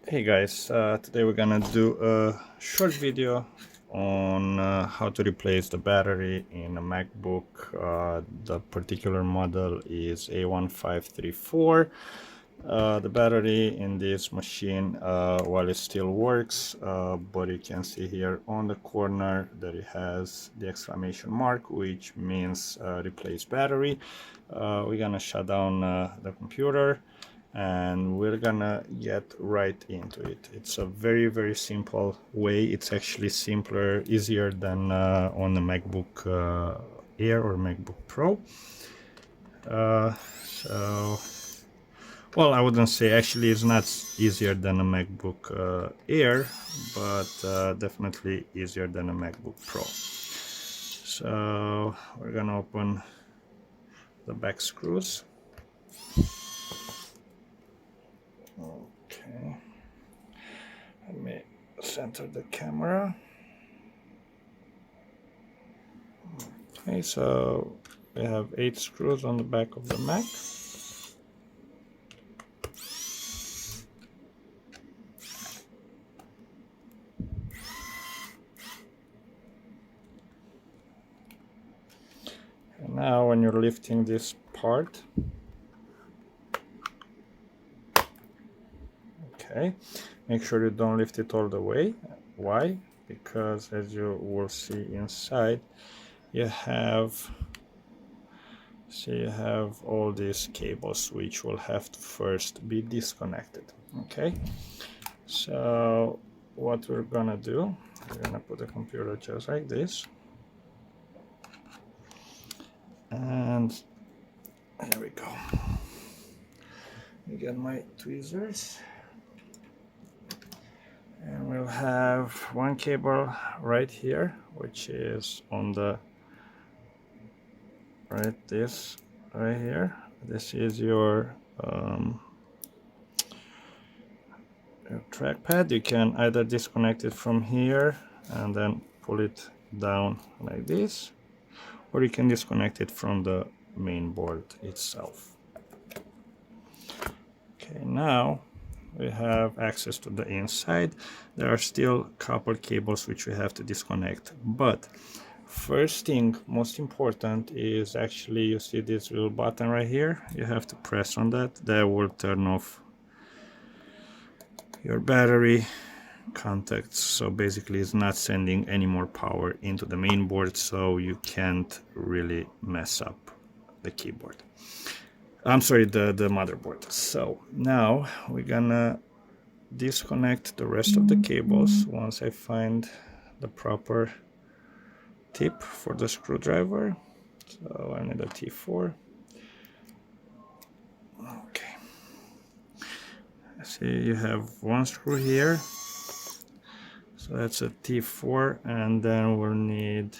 Hey guys, today we're gonna do a short video on how to replace the battery in a MacBook. The particular model is A1534. The battery in this machine, while it still works, but you can see here on the corner that it has the exclamation mark, which means replace battery. We're gonna shut down the computer and we're gonna get right into it. It's a very simple way. It's actually simpler, easier than on the MacBook Air or MacBook Pro. Well, I wouldn't say actually it's not easier than a MacBook Air, but definitely easier than a MacBook Pro. So we're gonna open the back screws. Okay, let me center the camera. Okay, so we have 8 screws on the back of the Mac. And now when you're lifting this part, okay, make sure you don't lift it all the way. Why? Because as you will see inside, you have all these cables which will have to first be disconnected. Okay, so what we're gonna do, we're gonna put the computer just like this, and here we go. I get my tweezers, and we'll have one cable right here, which is on the this right here. This is your trackpad. You can either disconnect it from here and then pull it down like this, or you can disconnect it from the main board itself. Okay, now we have access to the inside. There are still a couple cables which we have to disconnect, but first thing, most important, is actually, you see this little button right here. You have to press on that. That will turn off your battery contacts. So basically it's not sending any more power into the main board, so you can't really mess up the keyboard. I'm sorry, the motherboard. So now we're gonna disconnect the rest of the cables once I find the proper tip for the screwdriver. So I need a T4. Okay, see, you have one screw here, so that's a T4, and then we'll need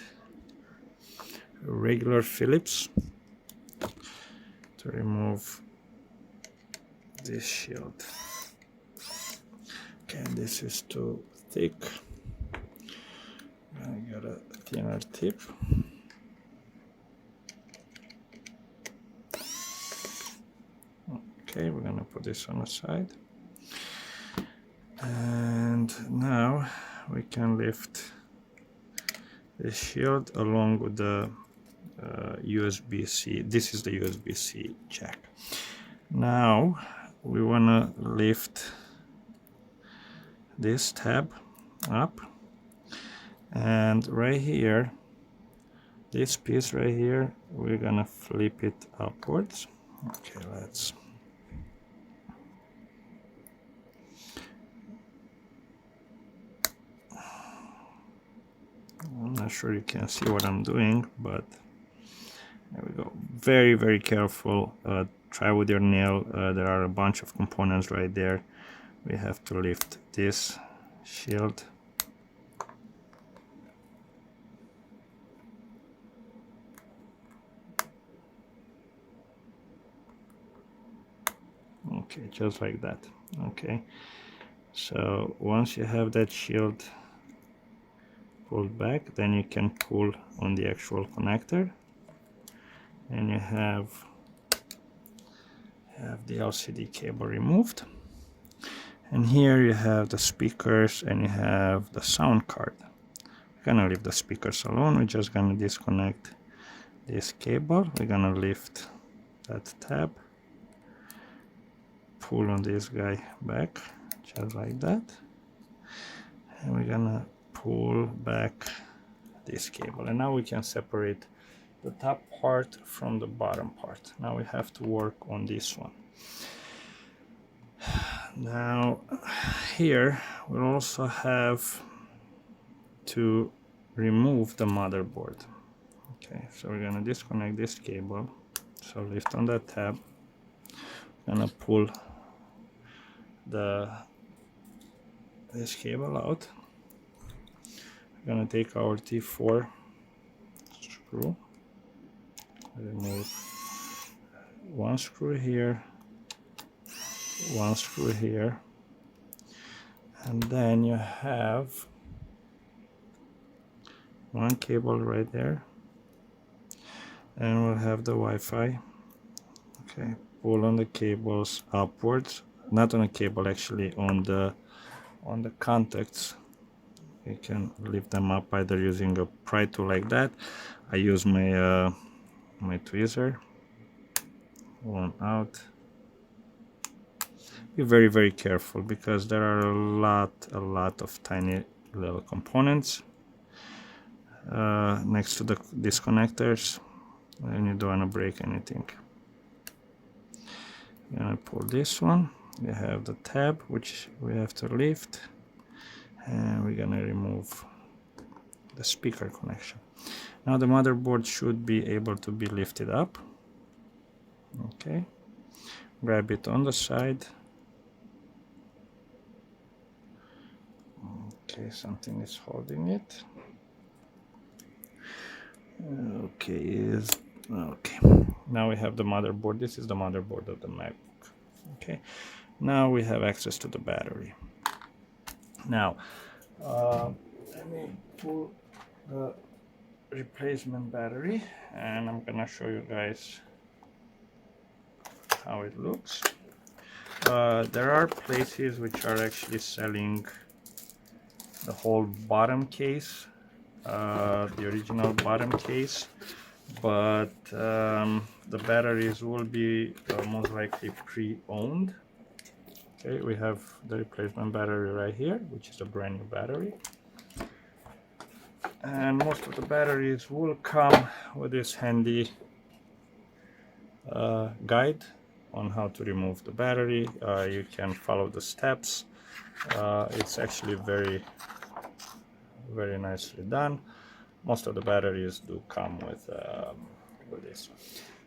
a regular Phillips to remove this shield. Okay, this is too thick. I got a thinner tip. Okay, we're gonna put this on the side, and now we can lift the shield along with the USB-C. This is the USB-C jack. Now we want to lift this tab up, and right here, this piece right here, we're gonna flip it upwards. Okay, let's I'm not sure you can see what I'm doing, but there we go. Very careful. Try with your nail. There are a bunch of components right there. We have to lift this shield. Okay, just like that. Okay, so once you have that shield pulled back, then you can pull on the actual connector, and you have the LCD cable removed. And here you have the speakers and you have the sound card. We're gonna leave the speakers alone. We're just gonna disconnect this cable. We're gonna lift that tab, pull on this guy back, just like that. And we're gonna pull back this cable. And now we can separate the top part from the bottom part. Now we have to work on this one. Now here we'll also have to remove the motherboard. Okay, so we're gonna disconnect this cable. So lift on that tab, gonna pull this cable out. We're gonna take our T4 screw, remove one screw here, one screw here, and then you have one cable right there, and we'll have the Wi-Fi. Okay, pull on the cables upwards, not on the cable, actually on the contacts. You can lift them up either using a pry tool like that. I use my my tweezer. One out. Be very, very careful because there are a lot of tiny little components next to the disconnectors, and you don't want to break anything. I'm gonna pull this one. We have the tab which we have to lift, and we're gonna remove the speaker connection. Now the motherboard should be able to be lifted up. Okay, grab it on the side. Okay, something is holding it. Okay, now we have the motherboard. This is the motherboard of the MacBook. Okay, now we have access to the battery. Now let me pull the replacement battery and I'm gonna show you guys how it looks. There are places which are actually selling the whole bottom case, the original bottom case, but the batteries will be most likely pre-owned. Okay, we have the replacement battery right here, which is a brand new battery, and most of the batteries will come with this handy guide on how to remove the battery. You can follow the steps. It's actually very nicely done. Most of the batteries do come with this.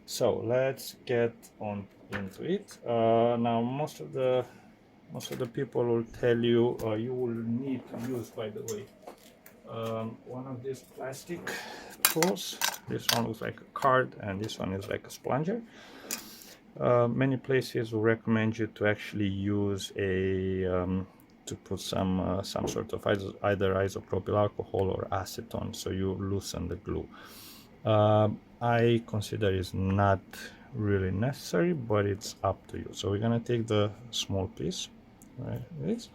So let's get on into it. Now most of the people will tell you you will need to use, by the way, one of these plastic tools. This one looks like a card and this one is like a sponger. Many places will recommend you to actually use a to put some sort of either isopropyl alcohol or acetone, so you loosen the glue. I consider it's not really necessary, but it's up to you. So we're gonna take the small piece, right? This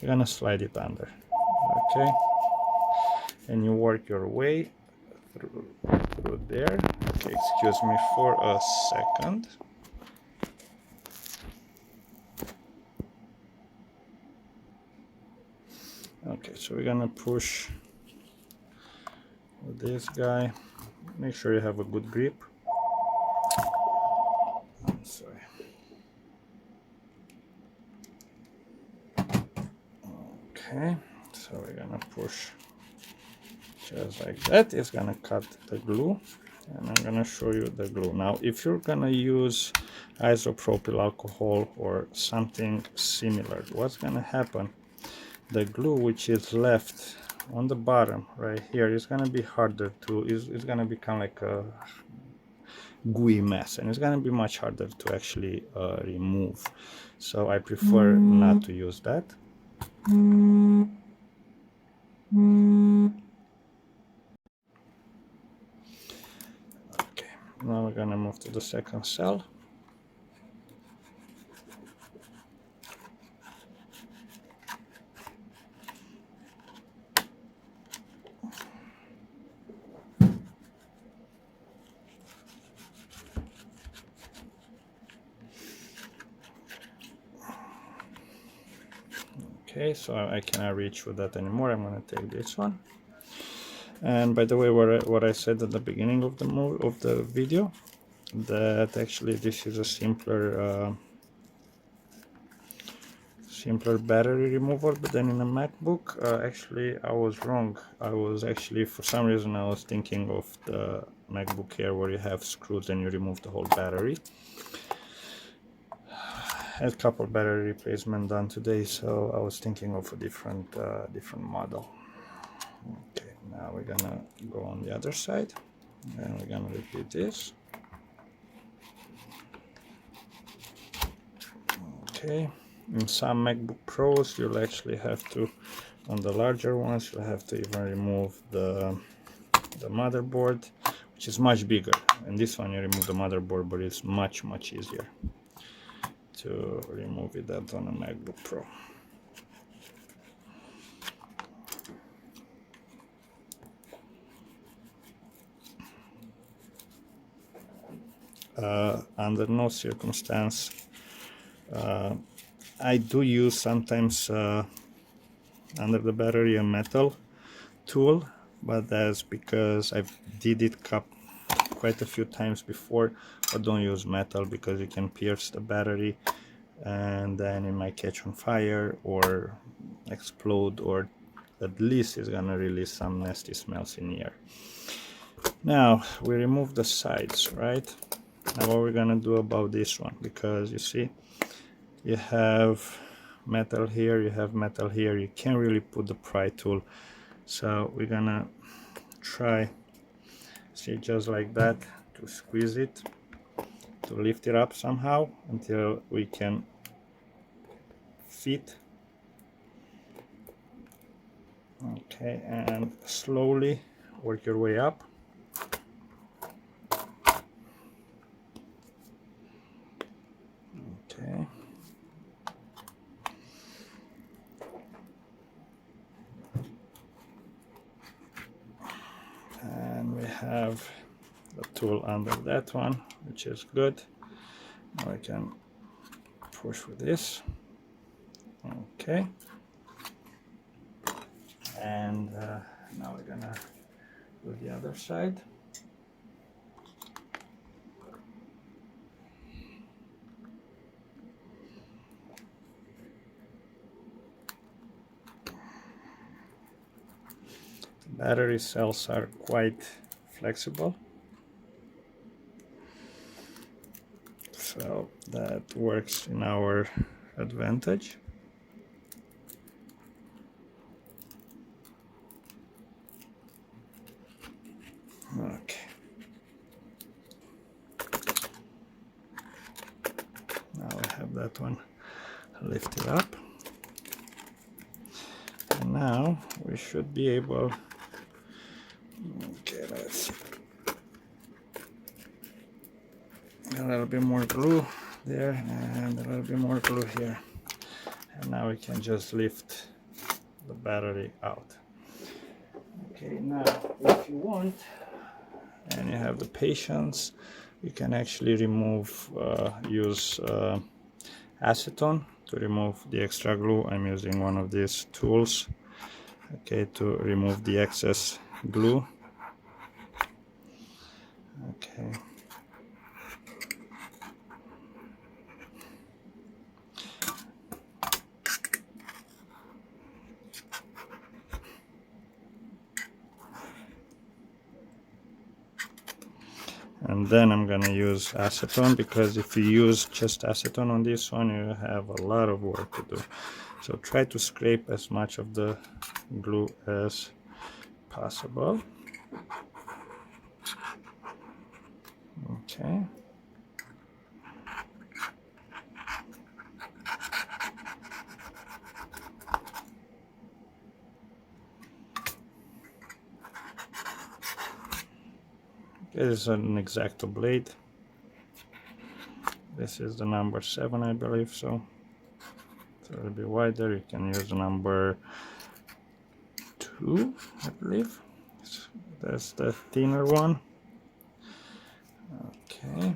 we're gonna slide it under, okay, and you work your way through there. Okay, excuse me for a second. Okay, so we're gonna push this guy. Make sure you have a good grip. Sorry. Okay, so we're gonna push just like that. It's gonna cut the glue, and I'm gonna show you the glue. Now, if you're gonna use isopropyl alcohol or something similar, what's gonna happen? The glue which is left on the bottom right here is going to be harder to, it's going to become like a gooey mess, and it's going to be much harder to actually remove. So I prefer not to use that. Okay, now we're going to move to the second cell. Okay, so I cannot reach with that anymore. I'm going to take this one. And by the way, what I said at the beginning of the video, that actually this is a simpler battery removal, but then in a MacBook, actually I was wrong. I was actually, for some reason, I was thinking of the MacBook Air where you have screws and you remove the whole battery. Had a couple battery replacement done today, so I was thinking of a different model. Okay, now we're gonna go on the other side, and we're gonna repeat this. Okay, in some MacBook Pros, you'll actually have to, on the larger ones, you'll have to even remove the motherboard, which is much bigger. And this one, you remove the motherboard, but it's much easier to remove it than on a MacBook Pro. Under no circumstance, I do use sometimes under the battery a metal tool, but that's because I did it quite a few times before. But don't use metal because you can pierce the battery and then it might catch on fire or explode, or at least it's gonna release some nasty smells in the air. Now we remove the sides, right? Now what we're gonna do about this one, because you see you have metal here, you have metal here, you can't really put the pry tool, so we're gonna try, see, just like that, to squeeze it, to lift it up somehow until we can fit. Okay, and slowly work your way up. Okay. And we have the tool under that one, which is good. Now I can push with this. Okay. And now we're gonna do the other side. Battery cells are quite flexible, so that works in our advantage. Okay. Now we have that one lifted up. And now we should be able, okay, let's see. A little bit more glue there and a little bit more glue here. And now we can just lift the battery out. Okay, now if you want, and you have the patience, you can actually use acetone to remove the extra glue. I'm using one of these tools, okay, to remove the excess glue. Okay. And then I'm gonna use acetone, because if you use just acetone on this one, you have a lot of work to do. So try to scrape as much of the glue as possible. Okay. This is an X-Acto blade. This is the number 7, I believe, so it's a little bit wider. You can use the number 2, I believe. That's the thinner one. Okay.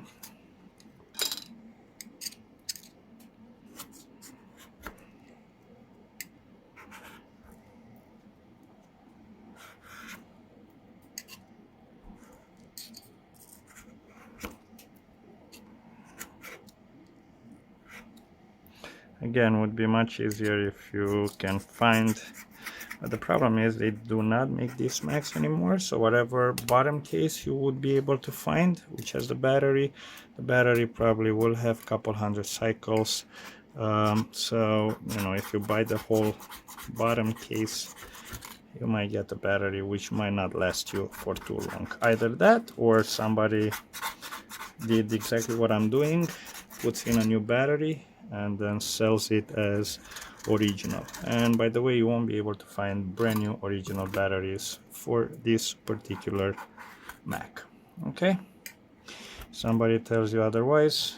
again, would be much easier if you can find, but the problem is they do not make these Macs anymore. So whatever bottom case you would be able to find which has the battery probably will have a couple hundred cycles. So you know, if you buy the whole bottom case, you might get a battery which might not last you for too long. Either that, or somebody did exactly what I'm doing, puts in a new battery and then sells it as original. And by the way, you won't be able to find brand new original batteries for this particular Mac. Okay, somebody tells you otherwise,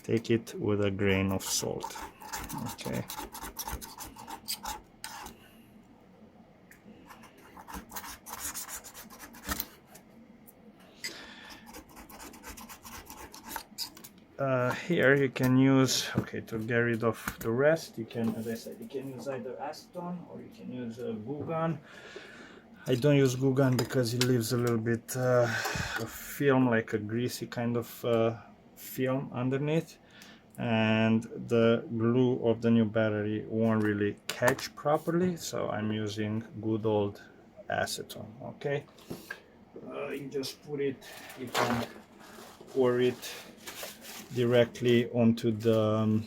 take it with a grain of salt. Okay. Here you can use, okay, to get rid of the rest, you can, as I said, you can use either acetone or you can use glue gun. I don't use glue gun because it leaves a little bit of film, like a greasy kind of film underneath, and the glue of the new battery won't really catch properly, so I'm using good old acetone. Okay, you just put it, you can pour it directly onto the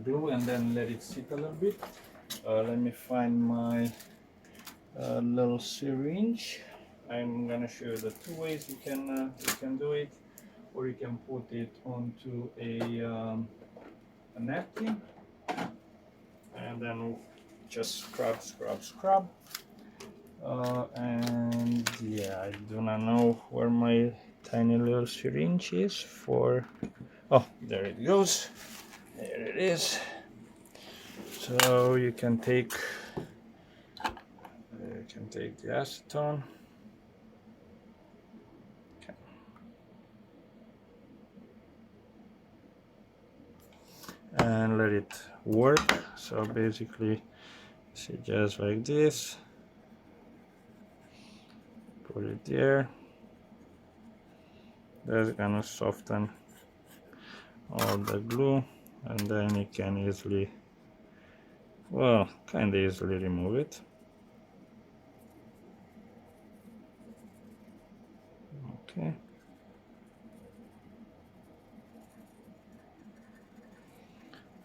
glue and then let it sit a little bit. Let me find my little syringe. I'm gonna show you the two ways you can do it, or you can put it onto a napkin and then just scrub. And yeah, I do not know where my tiny little syringe is for, oh, there it goes, there it is. So you can take the acetone, okay, and let it work. So basically, see, just like this, put it there. That's gonna soften all the glue, and then you can easily, well, kind of easily remove it. Okay.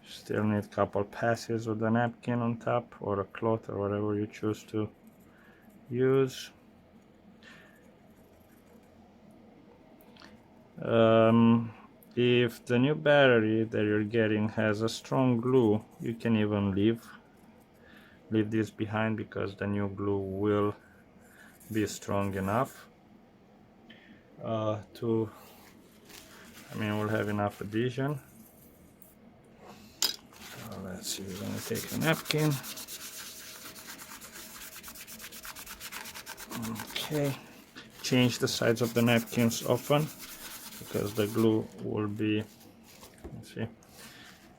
Still need a couple passes with the napkin on top, or a cloth, or whatever you choose to use. If the new battery that you're getting has a strong glue, you can even leave this behind, because the new glue will be strong enough to, I mean, we'll have enough adhesion. So let's see, we're gonna take a napkin. Okay, change the sides of the napkins often, because the glue will be, let's see,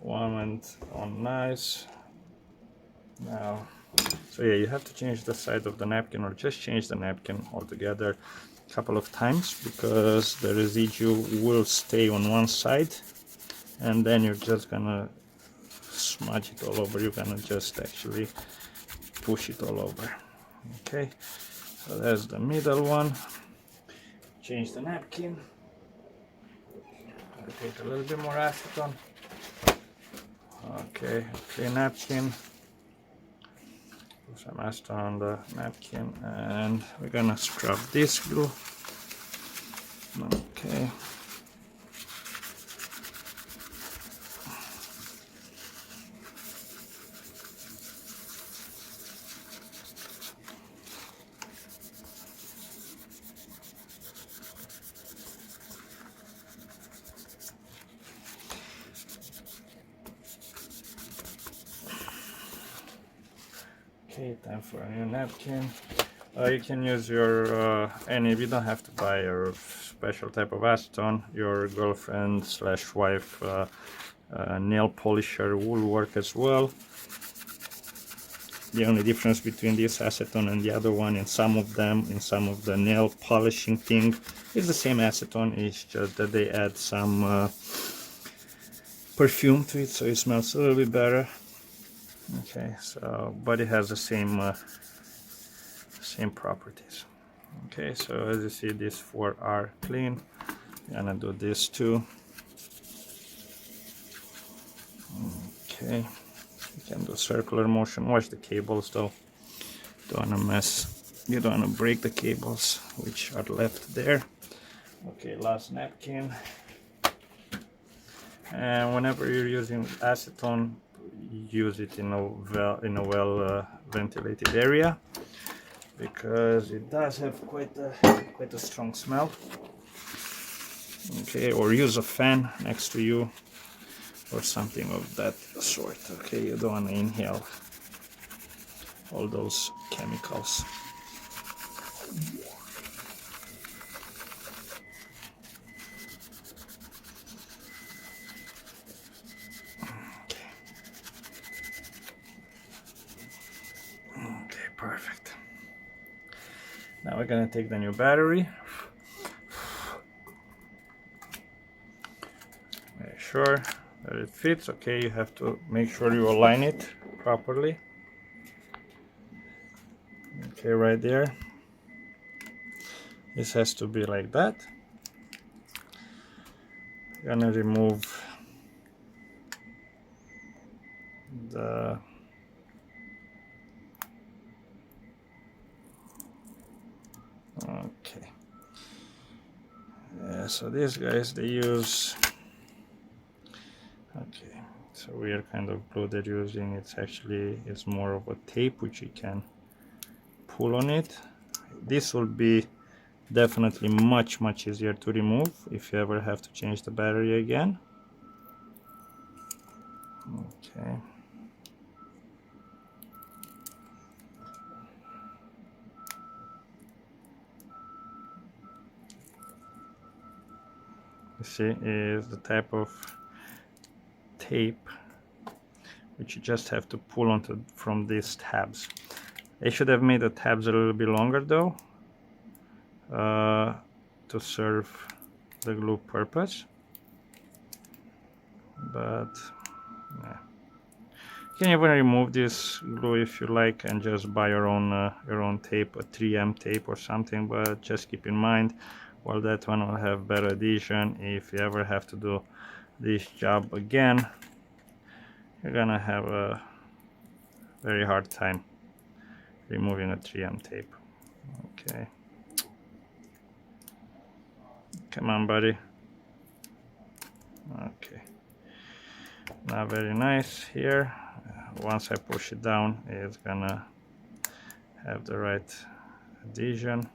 one went on nice. Now, so yeah, you have to change the side of the napkin, or just change the napkin altogether a couple of times, because the residue will stay on one side, and then you're just gonna smudge it all over. You're gonna just actually push it all over. Okay, so that's the middle one. Change the napkin. I'll take a little bit more acetone. Okay, clean napkin. Put some acetone on the napkin, and we're gonna scrub this glue. Okay. Okay, time for a new napkin. You can use your any, you don't have to buy a special type of acetone. Your girlfriend / wife nail polisher will work as well. The only difference between this acetone and the other one, in some of the nail polishing thing, is the same acetone. It's just that they add some perfume to it, so it smells a little bit better. Okay, so but it has the same properties. Okay, so as you see, these four are clean. I'm gonna do this too. Okay, you can do circular motion. Watch the cables though. Don't wanna mess. You don't wanna break the cables which are left there. Okay, last napkin. And whenever you're using acetone, use it in a well ventilated area, because it does have quite a strong smell. Okay, or use a fan next to you or something of that sort. Okay, you don't want to inhale all those chemicals. Okay, perfect. Now we're gonna take the new battery. Make sure that it fits. Okay, you have to make sure you align it properly. Okay, right there. This has to be like that. I'm gonna remove the okay. Yeah, so these guys, they use, okay, so weird kind of glue they're using. It's more of a tape which you can pull on it. This will be definitely much easier to remove if you ever have to change the battery again. Okay. You see, is the type of tape which you just have to pull onto from these tabs. They should have made the tabs a little bit longer though, to serve the glue purpose, but yeah. You can even remove this glue if you like and just buy your own tape, a 3M tape or something, but just keep in mind, while that one will have better adhesion, if you ever have to do this job again, you're gonna have a very hard time removing a 3M tape. Okay, come on buddy. Okay, now very nice here. Once I push it down, it's gonna have the right adhesion.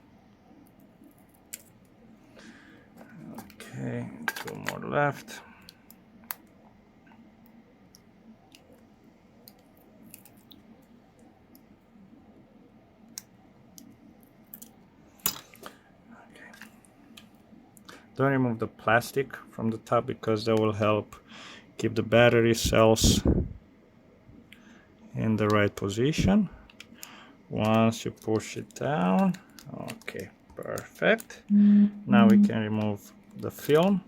Okay, two more left. Don't remove the plastic from the top, because that will help keep the battery cells in the right position. Once you push it down, okay, perfect. Now we can remove the film,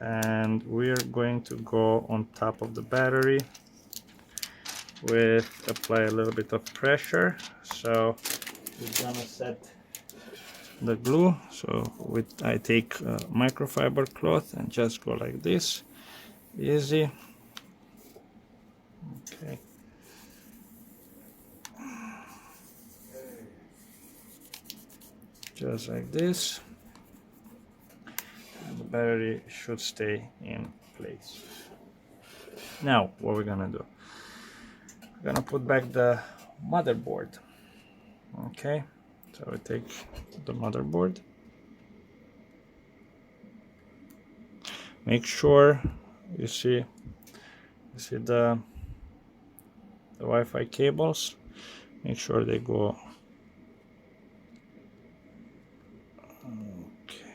and we're going to go on top of the battery with apply a little bit of pressure. So we're gonna set the glue. So I take a microfiber cloth and just go like this, easy. Okay, just like this, and the battery should stay in place. Now what we're gonna do, we're gonna put back the motherboard. Okay, so we take the motherboard, make sure you see the Wi-Fi cables, make sure they go okay,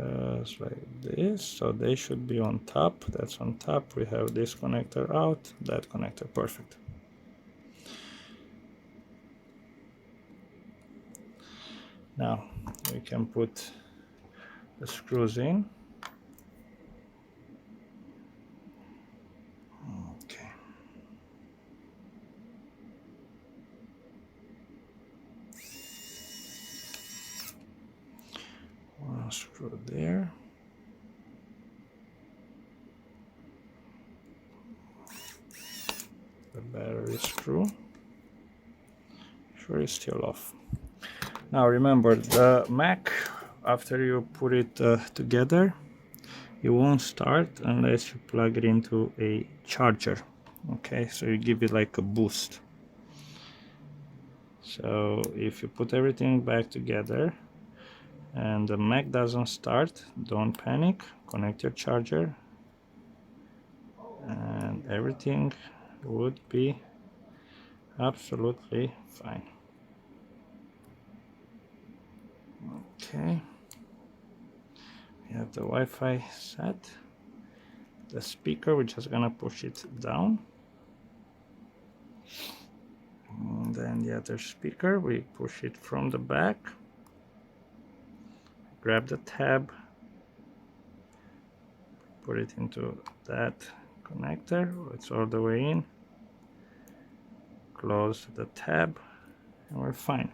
just like this. So they should be on top. That's on top. We have this connector out, that connector, perfect. Now we can put the screws in. Okay. One screw there. The battery screw. Sure, it's still off. Now remember, the Mac, after you put it together, it won't start unless you plug it into a charger. Okay, so you give it like a boost. So if you put everything back together and the Mac doesn't start, don't panic. Connect your charger and everything would be absolutely fine. Okay, we have the Wi-Fi set. The speaker, we're just gonna push it down. And then the other speaker, we push it from the back. Grab the tab, put it into that connector. It's all the way in. Close the tab, and we're fine.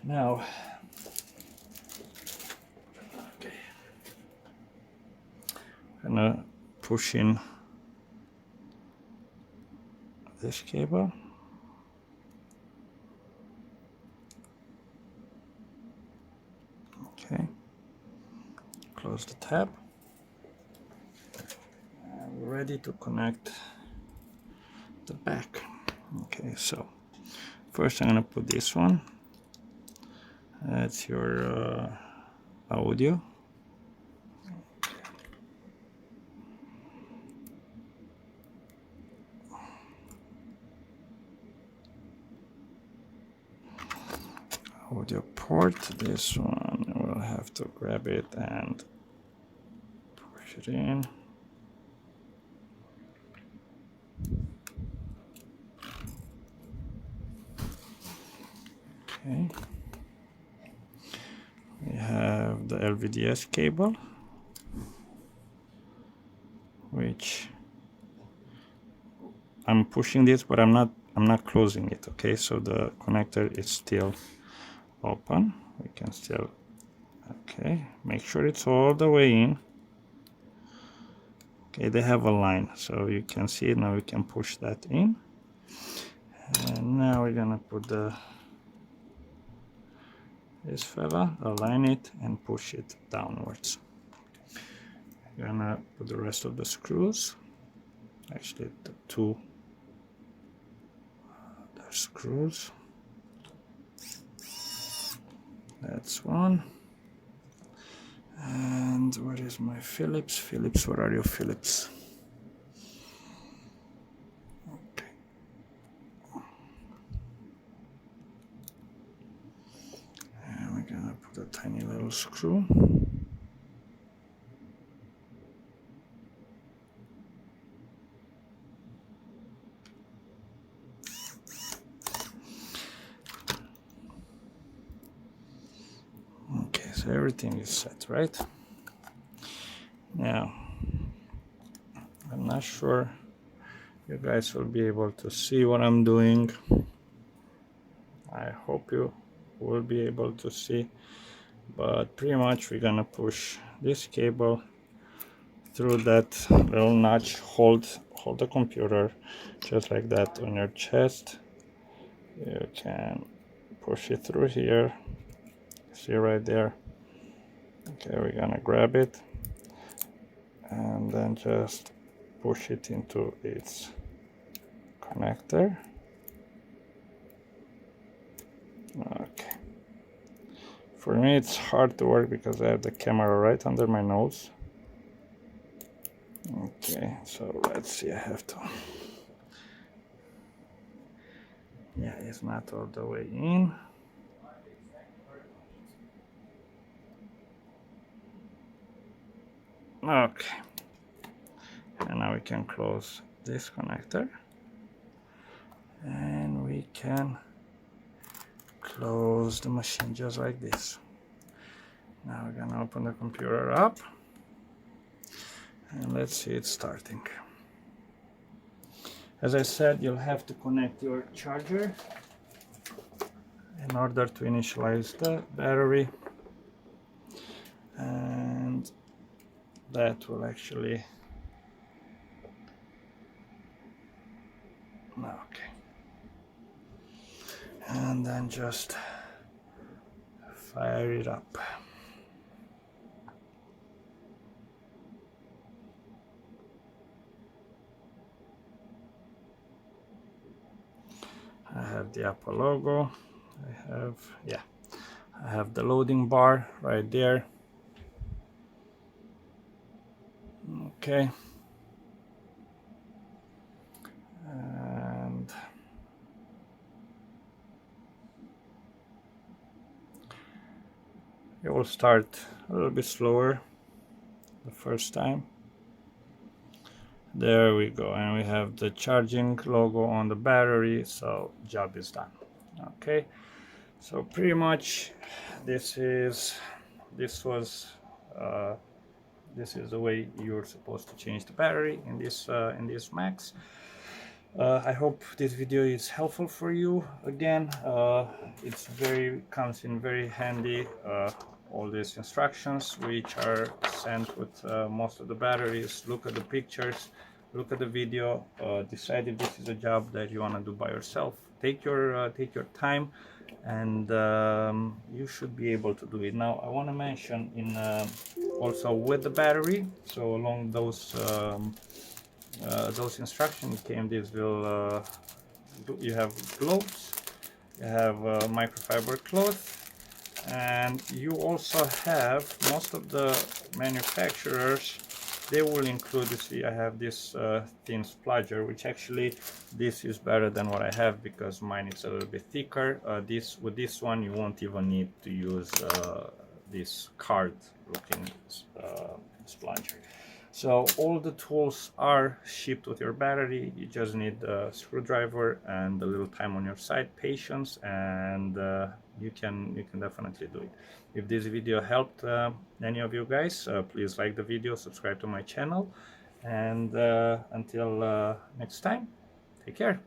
Now, okay, I'm gonna push in this cable. Okay, close the tab. And we're ready to connect the back. Okay, so first I'm gonna put this one. That's your audio. Audio port. This one we'll have to grab it and push it in. Okay. We have the LVDS cable, which I'm pushing this, but I'm not closing it. Okay, so the connector is still open. We can still, okay, make sure it's all the way in. Okay, they have a line, so you can see it. Now we can push that in, and now we're gonna put this fella, align it and push it downwards. We're gonna put the rest of the screws, actually the two other screws. That's one. And where is my Phillips? Phillips, where are you, Phillips? Okay. And we're gonna put a tiny little screw. Okay, so everything is set, right? Now, I'm not sure you guys will be able to see what I'm doing. I hope you will be able to see, but pretty much we're gonna push this cable through that little notch. Hold the computer just like that on your chest. You can push it through here. See right there. Okay, we're gonna grab it and then just push it into its connector. Okay, for me it's hard to work because I have the camera right under my nose. Okay, so let's see, I have to, yeah, it's not all the way in. Okay, and now we can close this connector and we can close the machine just like this. Now we're gonna open the computer up and let's see it starting. As I said, you'll have to connect your charger in order to initialize the battery, and that will actually, okay, and then just fire it up. I have the Apple logo. I have the loading bar right there. Okay. And it will start a little bit slower the first time. There we go, and we have the charging logo on the battery, so job is done. Okay, so pretty much this is the way you're supposed to change the battery in these Macs. I hope this video is helpful for you. Again, it's comes in very handy. All these instructions which are sent with most of the batteries. Look at the pictures, look at the video, decide if this is a job that you want to do by yourself. Take your time, and you should be able to do it. Now I want to mention also with the battery, so along those instructions came this will you have gloves, you have microfiber cloth, and you also have, most of the manufacturers, they will include, you see I have this thin splodger, which actually this is better than what I have because mine is a little bit thicker. With this one you won't even need to use this card looking splodger. So all the tools are shipped with your battery. You just need a screwdriver and a little time on your side, patience, and you can definitely do it. If this video helped any of you guys, please like the video, subscribe to my channel, and until next time, take care.